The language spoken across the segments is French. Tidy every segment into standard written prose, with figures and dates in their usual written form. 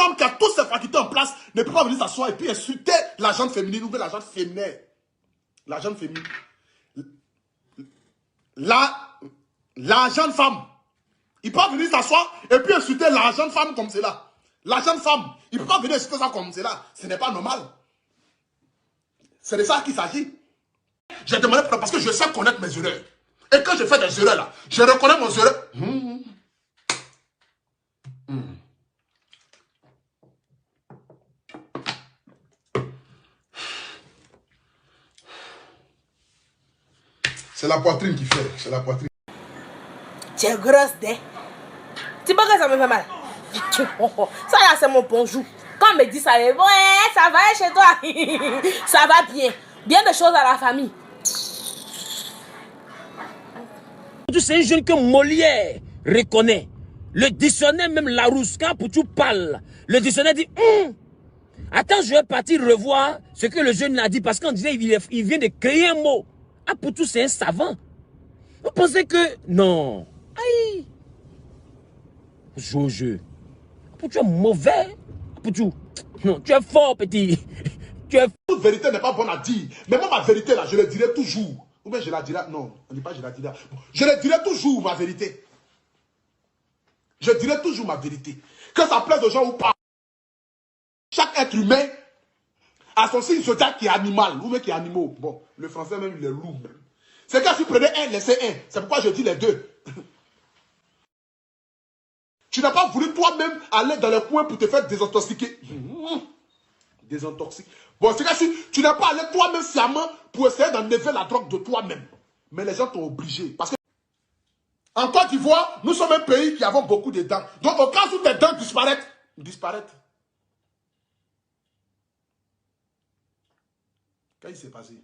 homme qui a toutes ses facultés en place ne peut pas venir s'asseoir et puis insulter la gente féminine ou bien la gente féminine. La gente féminine. La jeune femme. Il peut pas venir s'asseoir et puis insulter la jeune femme comme cela. La jeune femme. Il ne peut pas venir insulter ça comme cela. Ce n'est pas normal. C'est de ça qu'il s'agit. J'ai demandé parce que je sais connaître mes erreurs. Et quand je fais des erreurs là, je reconnais mon erreur. C'est la poitrine qui fait. C'est la poitrine. Tu es grosse, dé. Tu vois que ça me fait mal. Ça là, c'est mon bonjour. Quand on me dit ça, ouais, ça va chez toi. Ça va bien. Bien de choses à la famille. C'est un jeune que Molière reconnaît. Le dictionnaire, même Larousse, quand Poutou parle, le dictionnaire dit attends, je vais partir revoir ce que le jeune a dit parce qu'on disait il vient de créer un mot. Ah, Poutou, c'est un savant. Vous pensez que... Non. Aïe. Joue au jeu. Poutou, tu es mauvais. Poutou, non, tu es fort, petit. Tu es... Toute vérité n'est pas bonne à dire. Mais moi, ma vérité, là, je le dirai toujours. Ou bien je la dirai... Non, on ne dit pas je la dirai. Je le dirai toujours, ma vérité. Je dirai toujours ma vérité. Que ça plaise aux gens ou pas. Chaque être humain a son signe zodiaque qui est animal. Ou même qui est animal. Bon, le français même, il est loup. C'est quand tu prenais un, laissez un. C'est pourquoi je dis les deux. Tu n'as pas voulu toi-même aller dans le coin pour te faire désintoxiquer. Désintoxiquer. Bon, c'est que tu n'as pas allé toi-même sciemment pour essayer d'enlever la drogue de toi-même. Mais les gens t'ont obligé. Parce que en Côte d'Ivoire, nous sommes un pays qui avons beaucoup de dents. Donc au cas où tes dents disparaissent. Qu'est-ce qui s'est passé?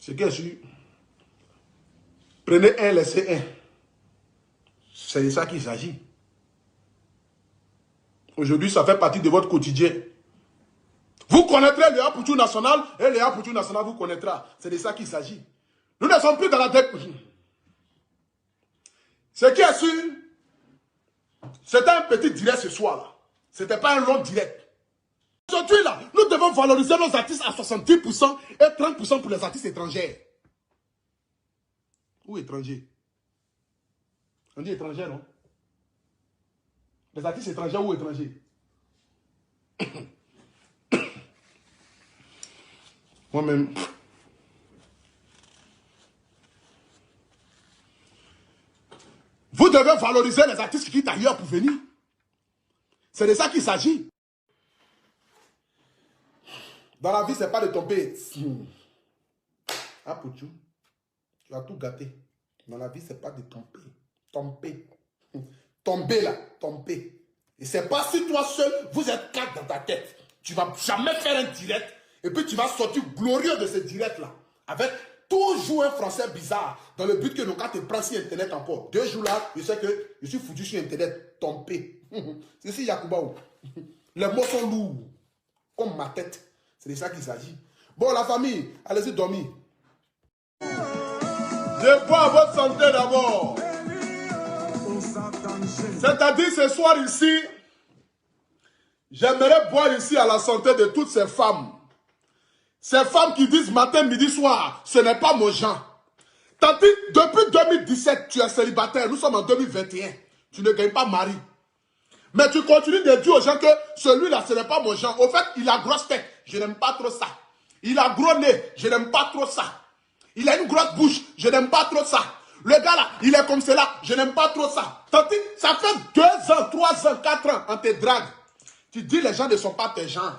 C'est que je prenez un, laissez un. C'est de ça qu'il s'agit. Aujourd'hui, ça fait partie de votre quotidien. Vous connaîtrez le Apoutou national et le Apoutou national vous connaîtra. C'est de ça qu'il s'agit. Nous ne sommes plus dans la dette. Ce qui est sûr, c'était un petit direct ce soir-là. Ce n'était pas un long direct. Aujourd'hui, là, nous devons valoriser nos artistes à 70% et 30% pour les artistes étrangers. Ou étrangers? On dit étrangers, non? Les artistes étrangers ou étrangers? Moi-même. Vous devez valoriser les artistes qui quittent ailleurs pour venir. C'est de ça qu'il s'agit. Dans la vie, ce n'est pas de tomber. Ah, Poutou, tu as tout gâté. Dans la vie, ce n'est pas de tomber. Tomber là, tomber. Et c'est pas si toi seul, vous êtes quatre dans ta tête. Tu ne vas jamais faire un direct. Et puis tu vas sortir glorieux de ce direct-là. Avec toujours un français bizarre. Dans le but que nos gars te prennent sur Internet encore. 2 jours là, je sais que je suis foutu sur Internet. Tombé. C'est ici Yakoubaou. Les mots sont lourds. Comme ma tête. C'est de ça qu'il s'agit. Bon, la famille, allez-y dormir. Je bois à votre santé d'abord. C'est-à-dire ce soir ici, j'aimerais boire ici à la santé de toutes ces femmes. Ces femmes qui disent matin, midi, soir, ce n'est pas mon genre. Tanti, depuis 2017, tu es célibataire. Nous sommes en 2021. Tu ne gagnes pas mari. Mais tu continues de dire aux gens que celui-là, ce n'est pas mon genre. Au fait, il a grosse tête. Je n'aime pas trop ça. Il a gros nez. Je n'aime pas trop ça. Il a une grosse bouche. Je n'aime pas trop ça. Le gars là, il est comme cela. Je n'aime pas trop ça. Tanti, ça fait 2 ans, 3 ans, 4 ans en te drague. Tu dis les gens ne sont pas tes gens.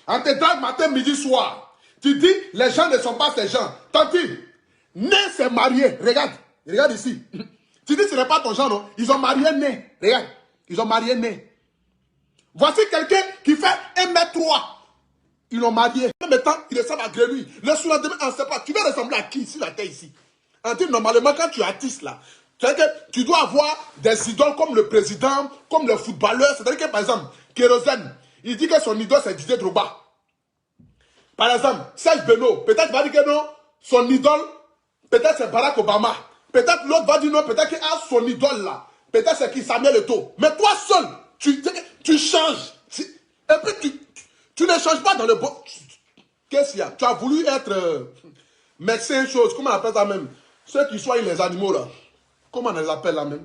En te drague matin, midi, soir. Tu dis les gens ne sont pas tes gens. Tanti, né c'est marié. Regarde. Regarde ici. Tu dis ce n'est pas ton genre, non? Ils ont marié né. Regarde. Ils ont marié né. Voici quelqu'un qui fait 1m3. Ils l'ont marié. En même temps, ils ressemblent à Grémy. Le surlendemain, on ne sait pas. Tu vas ressembler à qui ici, la terre ici? On dit, normalement, quand tu es artiste, là, tu dois avoir des idoles comme le président, comme le footballeur. C'est-à-dire que, par exemple, Kérosène, il dit que son idole, c'est Didier Drogba. Par exemple, Serge Beno, peut-être va dire que non, son idole, peut-être c'est Barack Obama. Peut-être l'autre va dire non, peut-être qu'il a son idole là. Peut-être c'est qui Samuel Eto'o. Mais toi seul, tu changes. Et puis tu ne changes pas dans le bon. Qu'est-ce qu'il y a? Tu as voulu être médecin, chose. Comment on appelle ça même? Ceux qui soignent les animaux là. Comment on les appelle là même?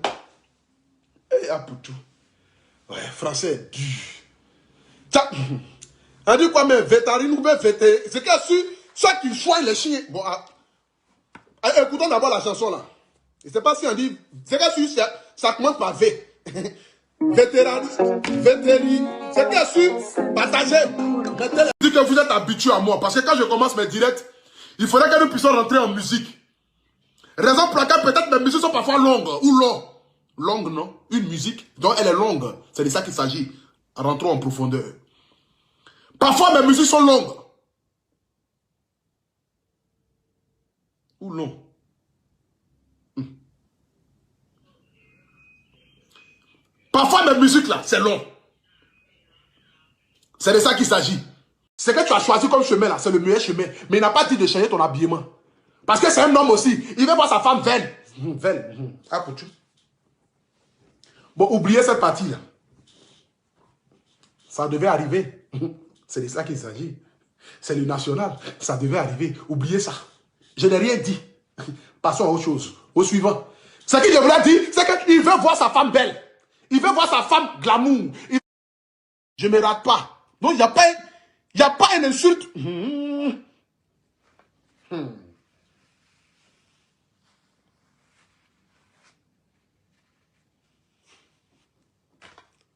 Et pour tout. Ouais, français. On dit quoi même? Vétérinaire ou bien vétérinaire. C'est que ceux qui soignent les chiens. Bon, écoutons d'abord la chanson là. Je ne sais pas si on dit. C'est que ça commence par V. Vétérinaire. C'est que partagez. Je dis que vous êtes habitués à moi. Parce que quand je commence mes directs, il faudrait que nous puissions rentrer en musique. Raison pour laquelle peut-être mes musiques sont parfois longues ou longues. Longue, non? Une musique, donc elle est longue. C'est de ça qu'il s'agit. Rentrons en profondeur. Parfois mes musiques sont longues. Ou non? Parfois mes musiques là, c'est long. C'est de ça qu'il s'agit. Ce que tu as choisi comme chemin là, c'est le meilleur chemin. Mais il n'a pas dit de changer ton habillement. Parce que c'est un homme aussi. Il veut voir sa femme belle. Belle. Ah, pour tout. Bon, oubliez cette partie là. Ça devait arriver. C'est de ça qu'il s'agit. C'est le national. Ça devait arriver. Oubliez ça. Je n'ai rien dit. Passons à autre chose. Au suivant. Ce qu'il devrait dire, c'est qu'il veut voir sa femme belle. Il veut voir sa femme glamour. Je ne me rate pas. Donc, il n'y a pas une insulte.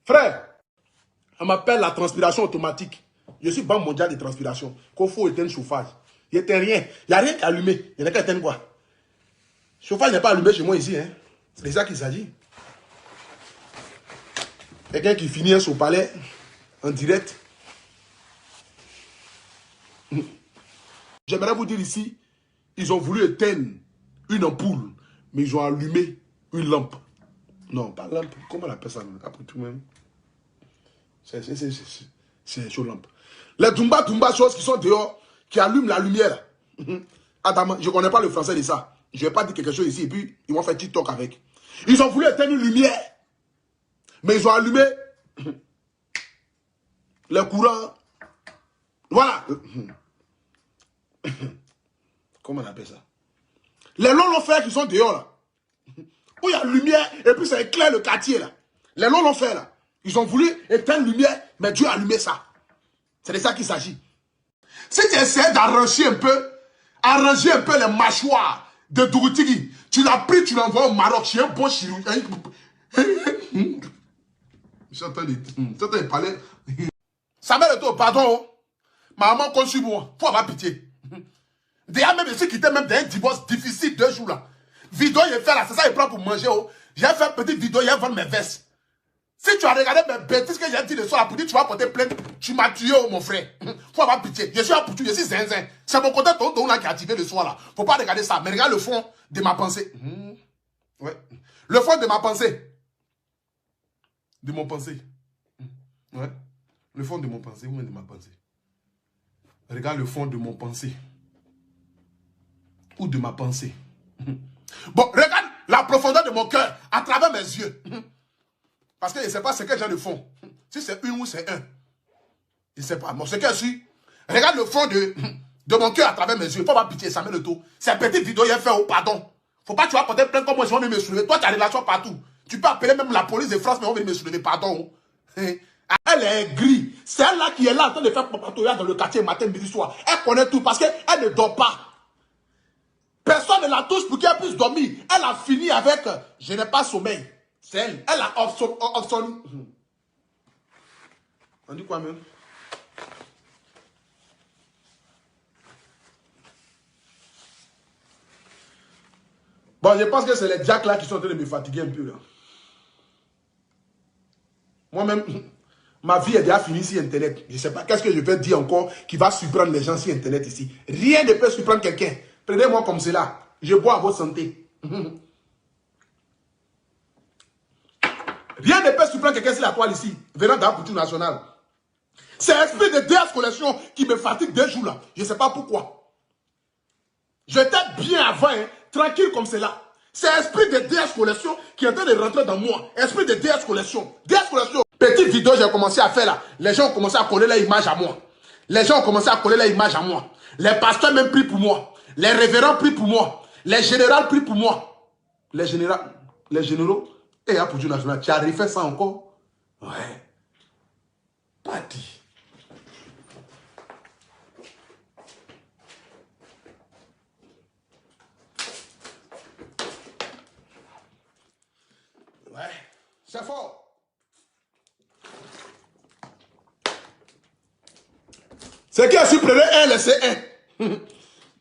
Frère, on m'appelle la transpiration automatique. Je suis banque mondiale de transpiration. Qu'il faut éteindre le chauffage. Il n'éteint rien. Il n'y a rien qui est allumé. Il n'y a qu'à éteindre quoi? Le chauffage n'est pas allumé chez moi ici. Hein. C'est de ça qu'il s'agit. Quelqu'un qui finit son palais en direct. J'aimerais vous dire ici, ils ont voulu éteindre une ampoule, mais ils ont allumé une lampe. Non, pas lampe. Comment on appelle ça? Après tout même. C'est une chose lampe. Les Dumba choses qui sont dehors, qui allument la lumière. Adam, je ne connais pas le français de ça. Je ne vais pas dire quelque chose ici et puis ils vont faire TikTok avec. Ils ont voulu éteindre une lumière, mais ils ont allumé le courant. Voilà. Comment on appelle ça? Les longs frères qui sont dehors là. Où il y a lumière et puis ça éclaire le quartier là. Les longs frères là. Ils ont voulu éteindre lumière, mais Dieu a allumé ça. C'est de ça qu'il s'agit. Si tu essaies d'arranger un peu les mâchoires de Douroutigi, tu l'as pris, tu l'envoies au Maroc, chez un bon chirurgien. J'entends de parler. Samuel Eto'o, pardon. Maman conçu moi. Faut avoir pitié. Déjà même, je suis quitté même d'un divorce difficile 2 jours là. Vidéo, il fait là, c'est ça, il prend pour manger. Oh. J'ai fait une petite vidéo, il vend mes vestes. Si tu as regardé mes bêtises que j'ai dit le soir, pour dire tu vas porter plainte, tu m'as tué, oh, mon frère. Faut avoir pitié. Je suis un poutu, je suis zinzin. C'est mon côté tonton là qui a activé le soir là. Faut pas regarder ça, mais regarde le fond de ma pensée. Ouais. Le fond de ma pensée. De mon pensée. Ouais. Le fond de mon pensée, ou même de ma pensée. Regarde le fond de mon pensée. Ou de ma pensée. Bon, regarde la profondeur de mon cœur à travers mes yeux. Parce que je ne sais pas ce que j'ai de fond. Si c'est une ou c'est un. Je ne sais pas. Bon, ce que je suis. Regarde le fond de mon cœur à travers mes yeux. Il ne faut pas pitié, ça met le dos. C'est une petite vidéo, il a fait au pardon. Faut pas, tu vas porter plainte comme moi, je vais venir me soulever. Toi, tu as des relations partout. Tu peux appeler même la police de France, mais on va venir me soulever, pardon. Elle est grise. C'est elle là qui est là en train de faire papatoya dans le quartier matin, midi, soir. Elle connaît tout parce qu'elle ne dort pas. Personne ne la touche pour qu'elle puisse dormir. Elle a fini avec je n'ai pas sommeil. C'est elle. Elle a obsolé. On dit quoi même? Bon, je pense que c'est les jacks là qui sont en train de me fatiguer un peu là. Moi-même, Ma vie est déjà finie sur Internet. Je ne sais pas qu'est-ce que je vais dire encore qui va surprendre les gens sur Internet ici. Rien ne peut surprendre quelqu'un. Prenez-moi comme cela. Je bois à votre santé. Rien ne peut surprendre quelqu'un sur la toile ici, venant d'un couture national. C'est l'esprit de DS Collection qui me fatigue 2 jours là. Je ne sais pas pourquoi. J'étais bien avant, hein, tranquille comme cela. C'est l'esprit de DS Collection qui est en train de rentrer dans moi. Esprit de DS Collection. DS Collection. Petite vidéo j'ai commencé à faire là. Les gens ont commencé à coller leur image à moi. Les gens ont commencé à coller leur image à moi. Les pasteurs même prient pour moi. Les révérends prient pour moi. Les généraux prient pour moi. Les généraux. Et pour Dieu national, tu as refait ça encore? Ouais. Pas dit. Ouais. C'est fort. C'est qui a su prendre un, laisser un.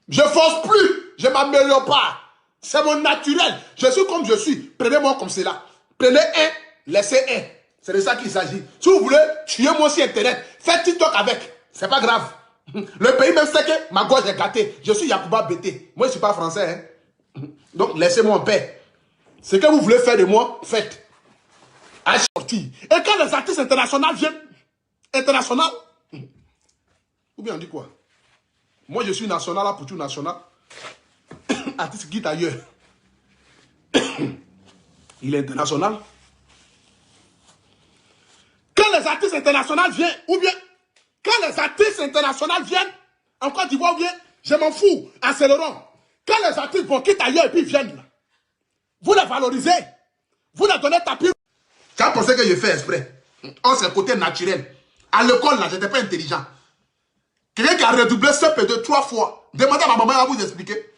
Je force plus. Je ne m'améliore pas. C'est mon naturel. Je suis comme je suis. Prenez-moi comme cela. Prenez un, laissez un. C'est de ça qu'il s'agit. Si vous voulez tuer moi sur Internet, faites TikTok avec. C'est pas grave. Le pays même sait que ma gorge est gâtée. Je suis Yacouba Bété. Moi, je ne suis pas français. Hein. Donc, laissez-moi en paix. Ce que vous voulez faire de moi, faites. À sortir. Et quand les artistes internationaux viennent, international, ou bien on dit quoi? Moi, je suis national, là, pour tout national. Artiste qui est ailleurs. Il est international. Quand les artistes internationaux viennent, ou bien, quand les artistes internationaux viennent, en Côte d'Ivoire, ou bien, je m'en fous, accélérons. Quand les artistes vont quitter ailleurs et puis viennent, vous les valorisez. Vous les donnez tapis. Tu as pensé que je fais exprès. Oh, c'est le côté naturel. À l'école, là, je n'étais pas intelligent. Quelqu'un qui a redoublé CP2 3 fois. Demandez à ma maman, elle va vous expliquer.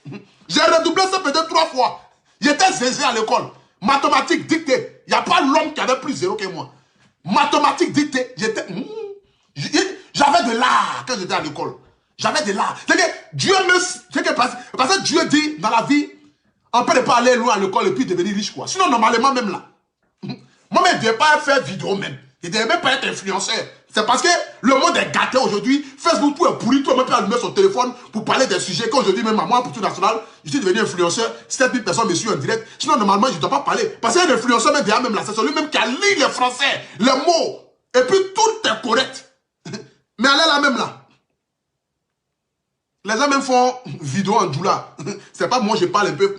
J'ai redoublé CP2 3 fois. J'étais zézé à l'école. Mathématiques, dictée. Il n'y a pas l'homme qui avait plus zéro que moi. Mathématiques, dictée. J'avais de l'art quand j'étais à l'école. J'avais de l'art. C'est que Dieu me... Parce que Dieu dit dans la vie, on ne peut pas aller loin à l'école et puis devenir riche, quoi. Sinon, normalement, même là. Moi, je ne devais pas faire vidéo même. Je ne devais même pas être influenceur. C'est parce que le monde est gâté aujourd'hui. Facebook, tout est pourri. Tout le monde peut allumer son téléphone pour parler des sujets. Qu'aujourd'hui, même à moi, pour tout national, je suis devenu influenceur. 7000 personnes me suivent en direct. Sinon, normalement, je ne dois pas parler. Parce qu'un influenceur, même derrière, même là, c'est celui-même qui a lu les français, les mots. Et puis, tout est correct. Mais allez là, même là. Les gens même font vidéo en doula. C'est pas moi, je parle un peu.